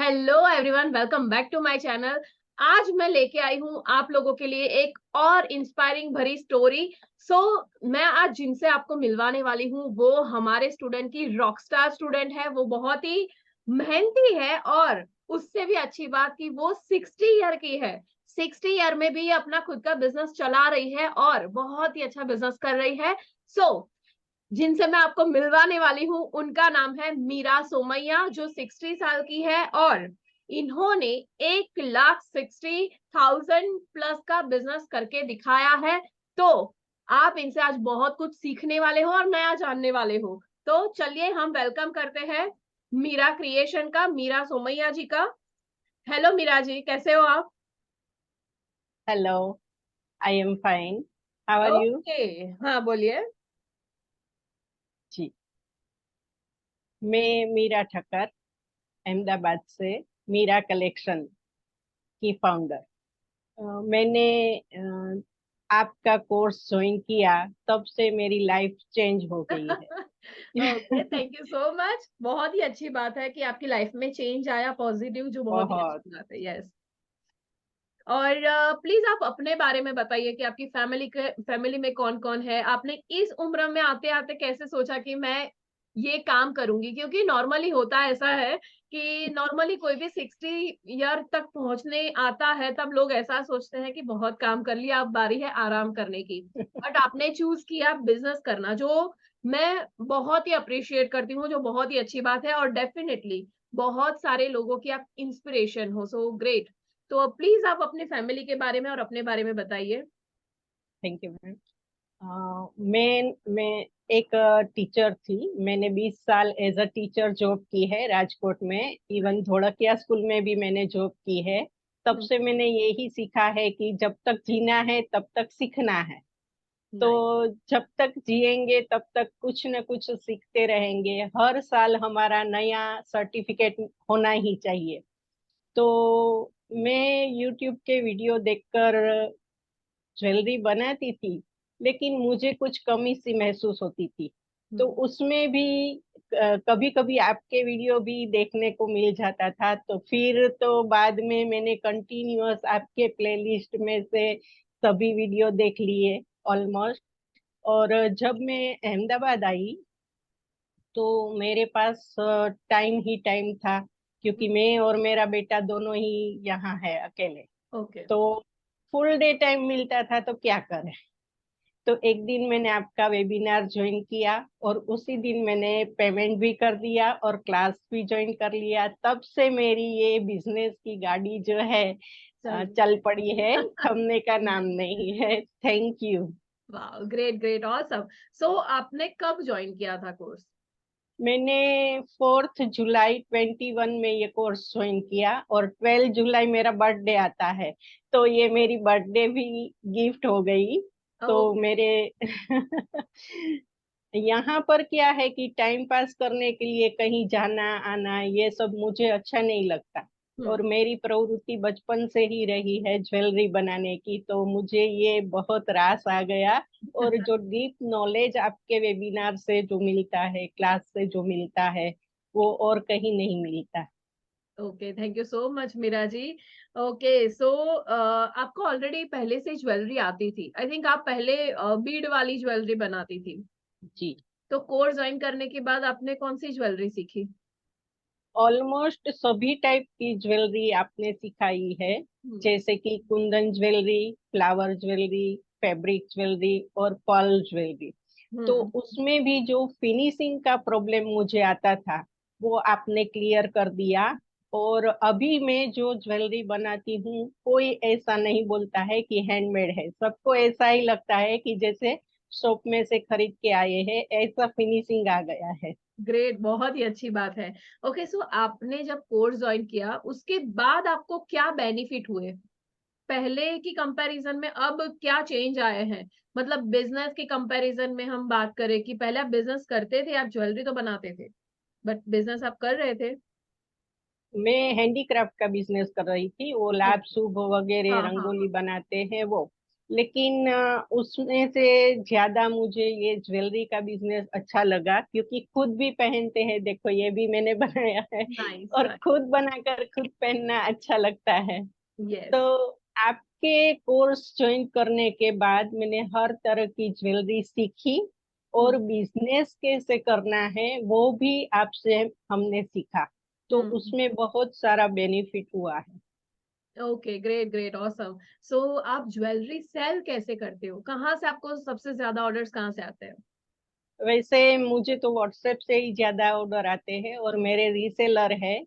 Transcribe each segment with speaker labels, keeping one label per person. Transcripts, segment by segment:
Speaker 1: Hello everyone, welcome back to my channel. आज मैं लेके आई हूँ आप लोगों के लिए एक और इंस्पायरिंग भरी स्टोरी। मैं आज जिनसे आपको मिलवाने वाली हूँ वो हमारे स्टूडेंट की रॉकस्टार स्टूडेंट है। वो बहुत ही मेहनती है और उससे भी अच्छी बात कि वो 60 ईयर की है। 60 ईयर में भी अपना खुद का बिजनेस चला रही है और बहुत ही अच्छा बिजनेस कर रही है। सो जिनसे मैं आपको मिलवाने वाली हूँ उनका नाम है मीरा सोमैया, जो 60 साल की है और इन्होंने 1,60,000 प्लस का बिजनेस करके दिखाया है। तो आप इनसे आज बहुत कुछ सीखने वाले हो और नया जानने वाले हो। तो चलिए हम वेलकम करते हैं मीरा क्रिएशन का, मीरा सोमैया जी का। हेलो मीरा जी, कैसे हो आप?
Speaker 2: Hello, I am fine. How are you?
Speaker 1: Okay, हाँ बोलिए।
Speaker 2: जी, मैं मीरा ठक्कर अहमदाबाद से मीरा कलेक्शन की फाउंडर। मैंने आपका कोर्स ज्वाइन किया, तब से मेरी लाइफ चेंज हो गई है।
Speaker 1: Okay, thank you so much. बहुत ही अच्छी बात है कि आपकी लाइफ में चेंज आया पॉजिटिव, जो बहुत ही
Speaker 2: बहुत।
Speaker 1: अच्छी बात है। यस। और प्लीज आप अपने बारे में बताइए कि आपकी फैमिली में कौन कौन है। आपने इस उम्र में आते आते कैसे सोचा कि मैं ये काम करूंगी? क्योंकि नॉर्मली होता ऐसा है कि नॉर्मली कोई भी 60 ईयर तक पहुंचने आता है तब लोग ऐसा सोचते हैं कि बहुत काम कर लिया, अब बारी है आराम करने की। बट आपने चूज किया बिजनेस करना, जो मैं बहुत ही अप्रिशिएट करती हूँ, जो बहुत ही अच्छी बात है। और डेफिनेटली बहुत सारे लोगों की आप इंस्पिरेशन हो। So great. तो प्लीज आप अपने फैमिली के बारे में और अपने बारे में बताइए।
Speaker 2: Thank you ma'am. मैं एक टीचर थी। मैंने 20 साल एज अ टीचर जॉब की है राजकोट में। इवन धोड़किया स्कूल में भी मैंने जॉब की है। तब से मैंने यही सीखा है कि जब तक जीना है तब तक सीखना है। तो
Speaker 1: नाइस।
Speaker 2: जब तक जिएंगे तब तक कुछ न कुछ सीखते रहेंगे। हर साल हमारा नया सर्टिफिकेट होना ही चाहिए। तो मैं यूट्यूब के वीडियो देखकर ज्वेलरी बनाती थी, लेकिन मुझे कुछ कमी सी महसूस होती थी। तो उसमें भी कभी कभी आपके वीडियो भी देखने को मिल जाता था। तो फिर तो बाद में मैंने कंटिन्यूअस आपके प्लेलिस्ट में से सभी वीडियो देख लिए ऑलमोस्ट। और जब मैं अहमदाबाद आई तो मेरे पास टाइम ही टाइम था, क्योंकि मैं और मेरा बेटा दोनों ही यहाँ है अकेले।
Speaker 1: ओके।
Speaker 2: तो फुल डे टाइम मिलता था तो क्या करें। तो एक दिन मैंने आपका वेबिनार ज्वाइन किया और उसी दिन मैंने पेमेंट भी कर दिया और क्लास भी ज्वाइन कर लिया। तब से मेरी ये बिजनेस की गाड़ी जो है
Speaker 1: चल।
Speaker 2: चल पड़ी है। थमने का नाम नहीं है। Thank you.
Speaker 1: वाह, ग्रेट ग्रेट, ऑसम। सो आपने कब ज्वाइन किया था कोर्स?
Speaker 2: मैंने 4 जुलाई 2021 में ये कोर्स ज्वाइन किया और 12 जुलाई मेरा बर्थडे आता है। तो ये मेरी बर्थडे भी गिफ्ट हो गई। तो
Speaker 1: ओके।
Speaker 2: मेरे यहाँ पर क्या है कि टाइम पास करने के लिए कहीं जाना आना ये सब मुझे अच्छा नहीं लगता। और मेरी प्रवृत्ति बचपन से ही रही है ज्वेलरी बनाने की, तो मुझे ये बहुत रास आ गया। और जो डीप नॉलेज आपके वेबिनार से जो मिलता है, क्लास से जो मिलता है, वो और कहीं नहीं मिलता।
Speaker 1: Okay, thank you so much Meera ji. Okay, so आपको ऑलरेडी पहले से ज्वेलरी आती थी? आई थिंक आप पहले बीड वाली ज्वेलरी बनाती थी।
Speaker 2: जी।
Speaker 1: तो कोर्स ज्वाइन करने के बाद आपने कौन सी ज्वेलरी सीखी?
Speaker 2: ऑलमोस्ट सभी टाइप की ज्वेलरी आपने सिखाई है।
Speaker 1: हम्म।
Speaker 2: जैसे कि Kundan jewellery, flower jewellery, fabric jewellery और पर्ल ज्वेलरी। तो
Speaker 1: हम्म।
Speaker 2: उसमें भी जो फिनिशिंग का प्रॉब्लम मुझे आता था वो आपने क्लियर कर दिया। और अभी मैं जो ज्वेलरी बनाती हूँ कोई ऐसा नहीं बोलता है कि हैंडमेड है। सबको ऐसा ही लगता है कि जैसे शॉप में से खरीद के आए हैं, ऐसा फिनिशिंग आ गया है।
Speaker 1: ग्रेट, बहुत ही अच्छी बात है। ओके, सो आपने जब कोर्स ज्वाइन किया उसके बाद आपको क्या बेनिफिट हुए? पहले की कंपैरिजन में अब क्या चेंज आए हैं? मतलब बिजनेस की कंपैरिजन में हम बात करें कि पहले आप बिजनेस करते थे, आप ज्वेलरी तो बनाते थे बट बिजनेस आप कर रहे थे।
Speaker 2: मैं हैंडीक्राफ्ट का बिजनेस कर रही थी। वो लाभ
Speaker 1: ओके।
Speaker 2: शुभ वगैरह
Speaker 1: हाँ हाँ हाँ।
Speaker 2: रंगोली बनाते हैं वो। लेकिन उसमें से ज्यादा मुझे ये ज्वेलरी का बिजनेस अच्छा लगा, क्योंकि खुद भी पहनते हैं, देखो ये भी मैंने बनाया है,
Speaker 1: नाइस
Speaker 2: और
Speaker 1: नाइस।
Speaker 2: खुद बनाकर खुद पहनना अच्छा लगता है। तो
Speaker 1: यस।
Speaker 2: आपके कोर्स ज्वाइन करने के बाद मैंने हर तरह की ज्वेलरी सीखी, और बिजनेस कैसे करना है वो भी आपसे हमने सीखा। तो
Speaker 1: हम्म।
Speaker 2: उसमें बहुत सारा बेनिफिट हुआ है।
Speaker 1: Okay, great great, awesome. So आप ज्वेलरी सेल कैसे करते हो? कहाँ से आपको सबसे ज्यादा ऑर्डर्स कहाँ से आते हैं?
Speaker 2: वैसे मुझे तो व्हाट्सएप से ही ज्यादा ऑर्डर आते हैं, और मेरे रीसेलर है,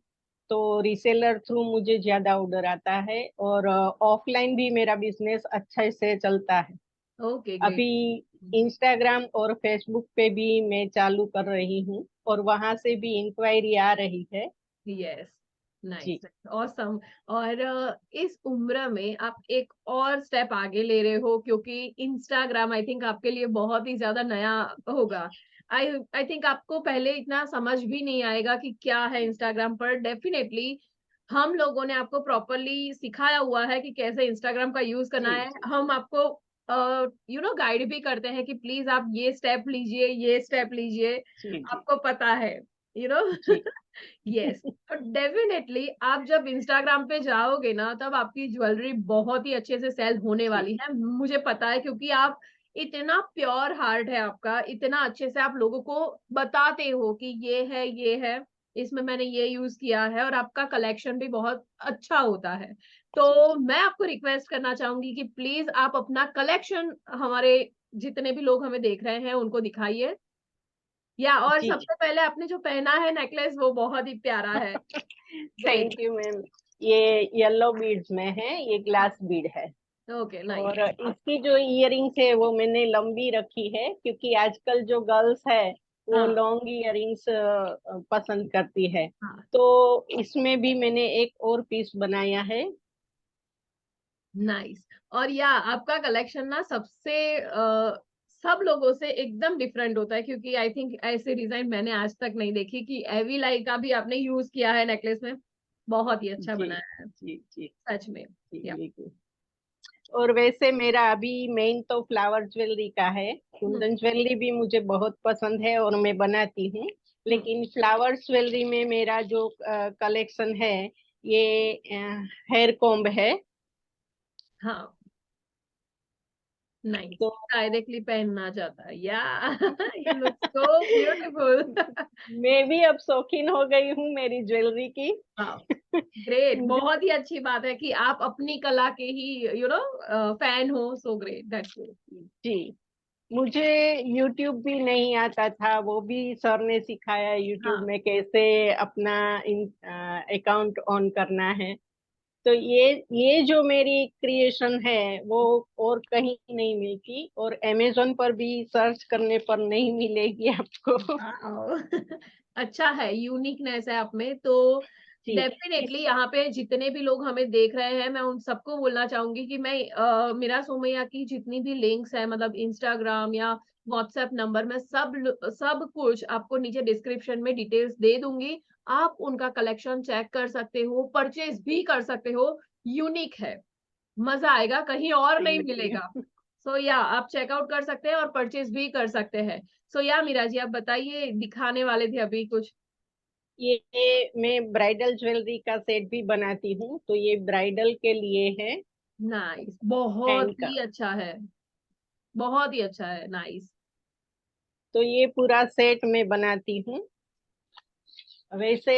Speaker 2: तो रीसेलर थ्रू मुझे ज्यादा ऑर्डर आता है। और ऑफलाइन भी मेरा बिजनेस अच्छे से चलता है।
Speaker 1: ओके,
Speaker 2: अभी
Speaker 1: ग्रेट।
Speaker 2: इंस्टाग्राम और फेसबुक पे भी मैं चालू कर रही हूँ, और वहां से भी इंक्वायरी आ रही है।
Speaker 1: यस। नाइस।
Speaker 2: जी
Speaker 1: ऑसम। और इस उम्र में आप एक और स्टेप आगे ले रहे हो, क्योंकि इंस्टाग्राम आई थिंक आपके लिए बहुत ही ज्यादा नया होगा। आई आई थिंक आपको पहले इतना समझ भी नहीं आएगा कि क्या है इंस्टाग्राम पर। डेफिनेटली हम लोगों ने आपको प्रॉपरली सिखाया हुआ है कि कैसे इंस्टाग्राम का यूज करना
Speaker 2: जी
Speaker 1: है।
Speaker 2: जी
Speaker 1: हम आपको गाइड भी करते हैं कि प्लीज आप ये स्टेप लीजिए, ये स्टेप लीजिए।
Speaker 2: जी जी
Speaker 1: आपको पता है, यू नो।
Speaker 2: जी
Speaker 1: यस। और डेफिनेटली आप जब इंस्टाग्राम पे जाओगे ना, तब आपकी ज्वेलरी बहुत ही अच्छे से सेल होने
Speaker 2: जी
Speaker 1: वाली है, मुझे पता है, क्योंकि आप इतना प्योर हार्ट है आपका, इतना अच्छे से आप लोगों को बताते हो कि ये है, इसमें मैंने ये यूज किया है, और आपका कलेक्शन भी बहुत अच्छा होता है।
Speaker 2: जी
Speaker 1: तो
Speaker 2: जी
Speaker 1: मैं आपको रिक्वेस्ट करना चाहूंगी कि प्लीज आप अपना कलेक्शन हमारे जितने भी लोग हमें देख रहे हैं उनको दिखाइए। या और
Speaker 2: जी।
Speaker 1: सबसे पहले आपने जो पहना है नेकलेस, वो बहुत ही प्यारा है। ग्रेट।
Speaker 2: Thank you ma'am. ये येलो बीड्स में है, ये ग्लास बीड है।
Speaker 1: Okay, nice.
Speaker 2: और इसकी जो इयरिंग्स है वो मैंने लंबी रखी है, क्योंकि आजकल जो गर्ल्स है वो
Speaker 1: हाँ
Speaker 2: लॉन्ग इयरिंग्स पसंद करती है।
Speaker 1: हाँ।
Speaker 2: तो इसमें भी मैंने एक और पीस बनाया है।
Speaker 1: नाइस। और या आपका कलेक्शन ना सबसे सब लोगों से एकदम डिफरेंट होता है, क्योंकि आई थिंक ऐसे डिजाइन मैंने आज तक नहीं देखी कि एवी लाई का भी आपने यूज किया है नेकलेस में। बहुत ही अच्छा
Speaker 2: जी
Speaker 1: बनाया है,
Speaker 2: जी जी
Speaker 1: सच में।
Speaker 2: जी
Speaker 1: या।
Speaker 2: बिल्कुल। और वैसे मेरा अभी मेन तो फ्लावर ज्वेलरी का है।
Speaker 1: हम्म
Speaker 2: कुंदन ज्वेलरी भी मुझे बहुत पसंद है और मैं बनाती हूँ।
Speaker 1: हम्म।
Speaker 2: लेकिन फ्लावर ज्वेलरी में मेरा जो कलेक्शन है, ये हेयर कॉम्ब है।
Speaker 1: हाँ, नाइस।
Speaker 2: तो
Speaker 1: डायरेक्टली पहनना चाहता है, या। You look so beautiful.
Speaker 2: मैं भी अब शौकीन हो गई हूँ मेरी ज्वेलरी की।
Speaker 1: हाँ, ग्रेट। बहुत ही अच्छी बात है कि आप अपनी कला के ही फैन हो। So great, that's good.
Speaker 2: जी। मुझे यूट्यूब भी नहीं आता था, वो भी सर ने सिखाया यूट्यूब
Speaker 1: हाँ।
Speaker 2: में कैसे अपना अकाउंट ऑन करना है। तो ये जो मेरी क्रिएशन है वो और कहीं नहीं मिलती, और अमेजोन पर भी सर्च करने पर नहीं मिलेगी आपको।
Speaker 1: वाओ। अच्छा है, यूनिकनेस है आप में तो।
Speaker 2: जी।
Speaker 1: डेफिनेटली
Speaker 2: इस
Speaker 1: यहाँ पे जितने भी लोग हमें देख रहे हैं, मैं उन सबको बोलना चाहूंगी कि मैं मेरा सोमैया की जितनी भी लिंक्स है, मतलब इंस्टाग्राम या व्हाट्सएप नंबर, मैं सब कुछ आपको नीचे डिस्क्रिप्शन में डिटेल्स दे दूंगी। आप उनका कलेक्शन चेक कर सकते हो, परचेज भी कर सकते हो। यूनिक है, मजा आएगा, कहीं और नहीं
Speaker 2: थैंक यू।
Speaker 1: मिलेगा। सो या आप चेकआउट कर सकते हैं और परचेज भी कर सकते हैं। सो या मीरा जी, आप बताइए, दिखाने वाले थे अभी कुछ।
Speaker 2: ये मैं ब्राइडल ज्वेलरी का सेट भी बनाती हूँ, तो ये ब्राइडल के लिए है।
Speaker 1: नाइस, बहुत
Speaker 2: हैंड का।
Speaker 1: ही अच्छा है, बहुत ही अच्छा है। नाइस।
Speaker 2: तो ये पूरा सेट मैं बनाती हूँ। वैसे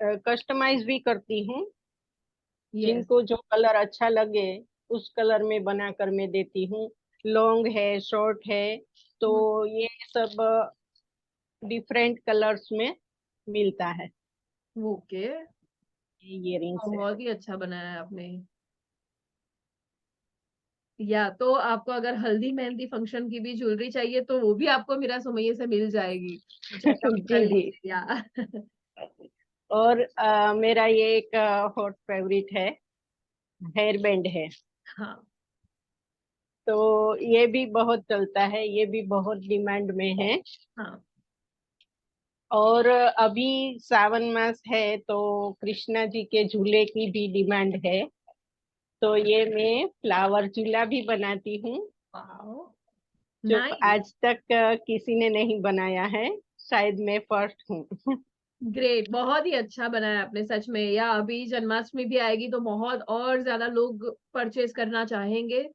Speaker 2: कस्टमाइज भी करती हूँ।
Speaker 1: यस।
Speaker 2: जिनको जो कलर अच्छा लगे उस कलर में बनाकर मैं देती हूँ। लॉन्ग है, शॉर्ट है, तो ये सब डिफरेंट कलर्स में मिलता है।
Speaker 1: ओके।
Speaker 2: ये इयरिंग्स है।
Speaker 1: बहुत ही अच्छा बनाया है आपने। या तो आपको अगर हल्दी मेहंदी फंक्शन की भी ज्वेलरी चाहिए, तो वो भी आपको मीरा सुमैया से मिल जाएगी। चेकआउट कर
Speaker 2: जी जी।
Speaker 1: लीजिए या।
Speaker 2: और मेरा ये एक हॉट फेवरेट है, हेयर बैंड है।
Speaker 1: हाँ
Speaker 2: तो ये भी बहुत चलता है, ये भी बहुत डिमांड में है।
Speaker 1: हाँ।
Speaker 2: और अभी सावन मास है, तो कृष्णा जी के झूले की भी डिमांड है। तो ये मैं फ्लावर चूल्हा भी बनाती हूँ,
Speaker 1: वाओ,
Speaker 2: जो
Speaker 1: नाइस,
Speaker 2: आज तक किसी ने नहीं बनाया है, शायद मैं फर्स्ट हूँ।
Speaker 1: ग्रेट, बहुत ही अच्छा बनाया आपने सच में। या अभी जन्माष्टमी भी आएगी तो बहुत और ज्यादा लोग परचेज करना चाहेंगे।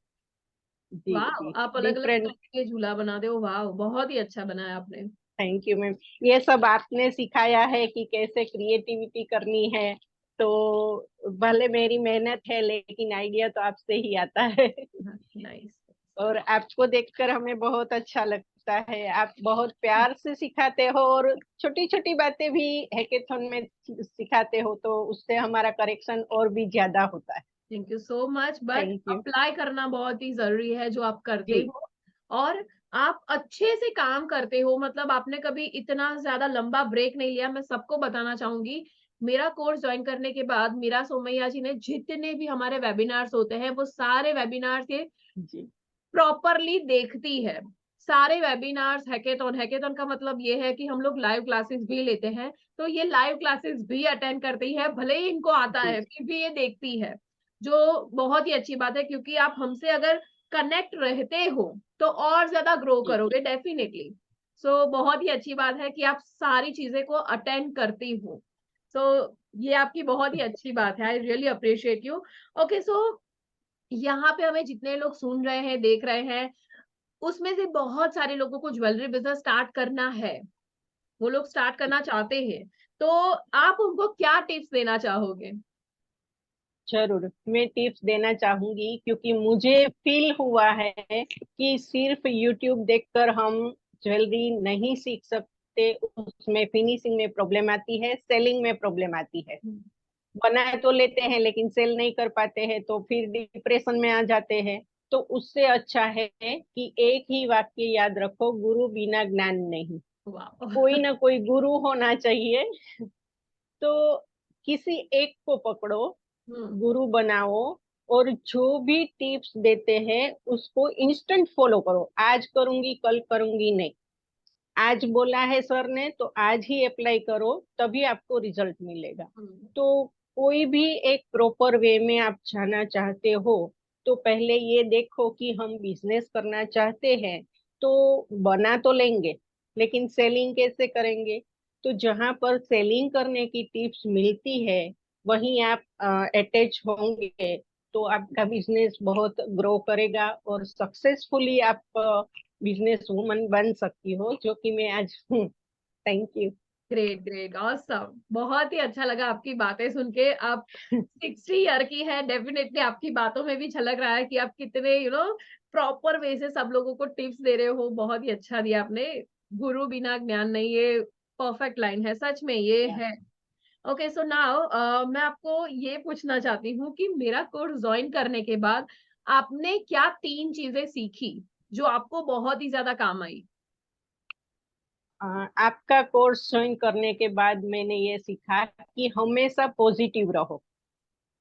Speaker 2: जी
Speaker 1: वाह,
Speaker 2: जी।
Speaker 1: आप अलग अलग
Speaker 2: डिफरेंट।
Speaker 1: टाइप के झूला बनाते हो, वाह बहुत ही अच्छा बनाया आपने।
Speaker 2: Thank you ma'am. ये सब आपने सिखाया है कि कैसे क्रिएटिविटी करनी है, तो भले मेरी मेहनत है लेकिन आइडिया तो आपसे ही आता है।
Speaker 1: नाइस।
Speaker 2: और आपको देखकर हमें बहुत अच्छा लगता है, आप बहुत प्यार से सिखाते हो और छोटी छोटी बातें भी हैकेथॉन में सिखाते हो, तो उससे हमारा करेक्शन और भी ज्यादा होता है।
Speaker 1: Thank you so much, but
Speaker 2: thank you.
Speaker 1: Apply करना बहुत ही जरूरी है जो आप करते
Speaker 2: जी
Speaker 1: हो। और आप अच्छे से काम करते हो, मतलब आपने कभी इतना ज्यादा लंबा ब्रेक नहीं लिया। मैं सबको बताना चाहूंगी, मेरा कोर्स ज्वाइन करने के बाद मीरा सोमैया जी ने जितने भी हमारे वेबिनार्स होते हैं वो सारे वेबिनार्स ये
Speaker 2: जी
Speaker 1: प्रॉपरली देखती है। सारे वेबिनार्स, हैकेथॉन, हैकेथॉन का मतलब ये है कि हम लोग लाइव क्लासेस भी लेते हैं, तो ये लाइव क्लासेस भी अटेंड करती है, भले ही इनको आता
Speaker 2: जी
Speaker 1: है फिर भी ये देखती है। जो बहुत ही अच्छी बात है, क्योंकि आप हमसे अगर कनेक्ट रहते हो तो और ज्यादा ग्रो
Speaker 2: जी
Speaker 1: करोगे डेफिनेटली। सो बहुत ही अच्छी बात है कि आप सारी चीजें को अटेंड करती हो। सो ये आपकी बहुत ही अच्छी बात है, I really appreciate you. Okay, so यहाँ पे हमें जितने लोग सुन रहे हैं, देख रहे हैं, उसमें से बहुत सारे लोगों को ज्वेलरी बिज़नेस स्टार्ट करना है। वो लोग स्टार्ट करना चाहते हैं। तो आप उनको क्या टिप्स देना चाहोगे?
Speaker 2: जरूर, मैं टिप्स देना चाहूंगी, क्योंकि मुझे फील हुआ है कि सिर्फ यूट्यूब देखकर हम ज्वेलरी नहीं सीख सकते। उसमें फिनिशिंग में प्रॉब्लम आती है, सेलिंग में प्रॉब्लम आती है।
Speaker 1: हुँ,
Speaker 2: बना तो लेते हैं लेकिन सेल नहीं कर पाते हैं, तो फिर डिप्रेशन में आ जाते हैं। तो उससे अच्छा है कि एक ही वाक्य याद रखो, गुरु बिना ज्ञान नहीं।
Speaker 1: वाओ!
Speaker 2: कोई ना कोई गुरु होना चाहिए। तो किसी एक को पकड़ो,
Speaker 1: हुँ,
Speaker 2: गुरु बनाओ, और जो भी टिप्स देते हैं उसको इंस्टेंट फॉलो करो। आज करूंगी कल करूंगी नहीं, आज बोला है सर ने तो आज ही अप्लाई करो, तभी आपको रिजल्ट मिलेगा।
Speaker 1: हुँ,
Speaker 2: तो कोई भी एक प्रॉपर वे में आप जाना चाहते हो, तो पहले ये देखो कि हम बिजनेस करना चाहते हैं, तो बना तो लेंगे लेकिन सेलिंग कैसे करेंगे। तो जहां पर सेलिंग करने की टिप्स मिलती है वहीं आप अटैच होंगे, तो आपका बिजनेस बहुत ग्रो करेगा और सक्सेसफुली आप बिजनेस वुमन बन सकती हो, जो कि मैं आज हूँ। Thank you.
Speaker 1: Great, great, awesome! बहुत ही अच्छा लगा आपकी बातें सुन के। आप 60 ईयर की हैं, डेफिनिटली आपकी बातों में भी झलक रहा है कि आप कितने प्रॉपर वे से सब लोगों को टिप्स दे रहे हो। बहुत ही अच्छा दिया आपने। गुरु बिना ज्ञान नहीं, ये परफेक्ट लाइन है, सच में ये है। ओके, सो नाउ मैं आपको ये पूछना चाहती हूँ कि मेरा कोर्स जॉइन करने के बाद आपने क्या 3 चीजें सीखी जो आपको बहुत ही ज्यादा काम आई?
Speaker 2: आपका कोर्स ज्वाइन करने के बाद मैंने ये सीखा कि हमेशा पॉजिटिव रहो।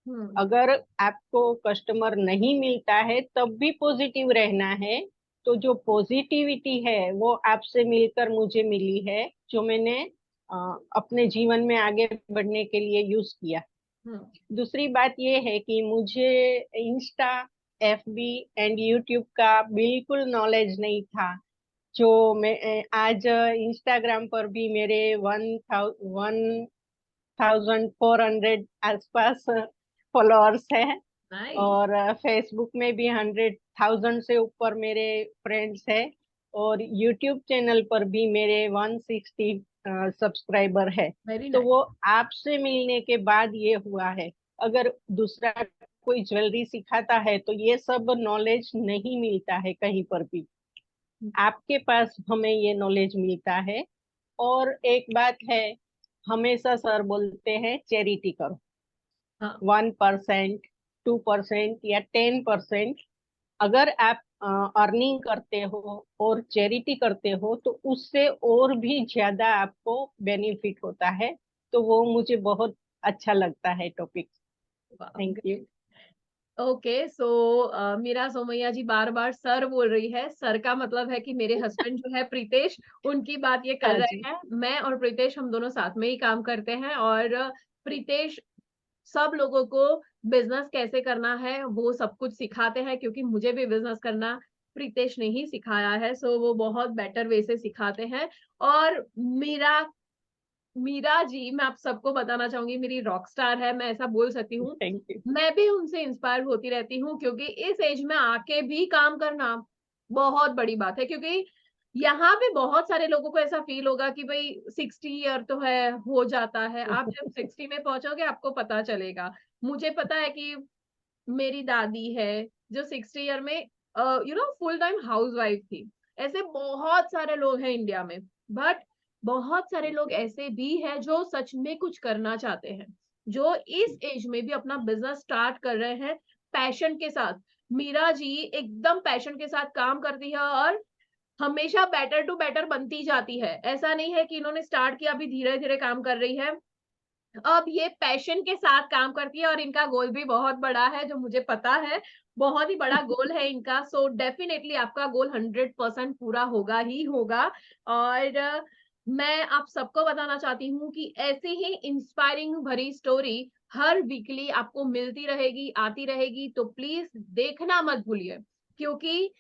Speaker 1: हम्म,
Speaker 2: अगर आपको कस्टमर नहीं मिलता है तब भी पॉजिटिव रहना है। तो जो पॉजिटिविटी है वो आपसे मिलकर मुझे मिली है, जो मैंने अ, अपने जीवन में आगे बढ़ने के लिए यूज किया।
Speaker 1: हम्म,
Speaker 2: दूसरी बात ये है कि मुझे इंस्टा, एफबी एंड यूट्यूब का बिल्कुल नॉलेज नहीं था। जो मैं आज इंस्टाग्राम पर भी मेरे 1,400 आसपास फॉलोअर्स है,
Speaker 1: नाइस,
Speaker 2: और फेसबुक में भी 100,000 से ऊपर मेरे फ्रेंड्स है, और यूट्यूब चैनल पर भी मेरे 160 सब्सक्राइबर है।
Speaker 1: वेरी
Speaker 2: तो
Speaker 1: नाइस।
Speaker 2: वो आपसे मिलने के बाद ये हुआ है। अगर दूसरा कोई ज्वेलरी सिखाता है तो ये सब नॉलेज नहीं मिलता है कहीं पर भी, आपके पास हमें ये नॉलेज मिलता है। और एक बात है, हमेशा सर बोलते हैं चैरिटी करो।
Speaker 1: हाँ,
Speaker 2: 1%, 2% या 10%, अगर आप अर्निंग करते हो और चैरिटी करते हो तो उससे और भी ज्यादा आपको बेनिफिट होता है। तो वो मुझे बहुत अच्छा लगता है topic. Thank you.
Speaker 1: Okay, so Meera Somaiya ji बार बार सर बोल रही है। सर का मतलब है कि मेरे हस्बैंड जो है प्रीतेश, उनकी बात ये कर
Speaker 2: हाँ जी।
Speaker 1: रहे हैं। मैं और प्रीतेश हम दोनों साथ में ही काम करते हैं। और प्रीतेश सब लोगों को बिजनेस कैसे करना है वो सब कुछ सिखाते हैं, क्योंकि मुझे भी बिजनेस करना प्रीतेश ने ही सिखाया है। सो वो बहुत बेटर वे से सिखाते हैं। और मीरा मीरा जी, मैं आप सबको बताना चाहूंगी, मेरी रॉक स्टार है, मैं ऐसा बोल सकती हूँ।
Speaker 2: Thank you.
Speaker 1: मैं भी उनसे इंस्पायर होती रहती हूँ, क्योंकि इस एज में आके भी काम करना बहुत बड़ी बात है। क्योंकि यहाँ पे बहुत सारे लोगों को ऐसा फील होगा कि भाई 60 ईयर तो है, हो जाता है। आप जब 60 में पहुंचोगे आपको पता चलेगा। मुझे पता है कि मेरी दादी है जो 60 ईयर में फुल टाइम हाउस वाइफ थी। ऐसे बहुत सारे लोग हैं इंडिया में। बट बहुत सारे लोग ऐसे भी हैं जो सच में कुछ करना चाहते हैं, जो इस एज में भी अपना बिजनेस स्टार्ट कर रहे हैं पैशन के साथ। मीरा जी एकदम पैशन के साथ काम करती है और हमेशा बेटर टू बेटर बनती जाती है। ऐसा नहीं है कि इन्होंने स्टार्ट किया अभी धीरे धीरे काम कर रही है, अब ये पैशन के साथ काम करती है। और इनका गोल भी बहुत बड़ा है, जो मुझे पता है, बहुत ही बड़ा गोल है इनका। सो डेफिनेटली आपका गोल 100% पूरा होगा ही होगा। और मैं आप सबको बताना चाहती हूँ कि ऐसी ही इंस्पायरिंग भरी स्टोरी हर वीकली आपको मिलती रहेगी, आती रहेगी। तो प्लीज देखना मत भूलिए, क्योंकि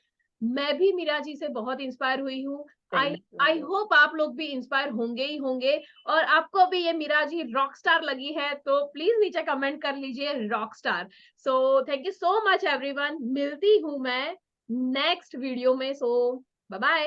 Speaker 1: मैं भी मीरा जी से बहुत इंस्पायर हुई हूँ। आई
Speaker 2: थैंक यू।
Speaker 1: आई होप आप लोग भी इंस्पायर होंगे ही होंगे। और आपको भी ये मिराजी रॉक स्टार लगी है तो प्लीज नीचे कमेंट कर लीजिए rock star. So thank you so much everyone, मिलती हूँ मैं नेक्स्ट वीडियो में। सो बाय बाय।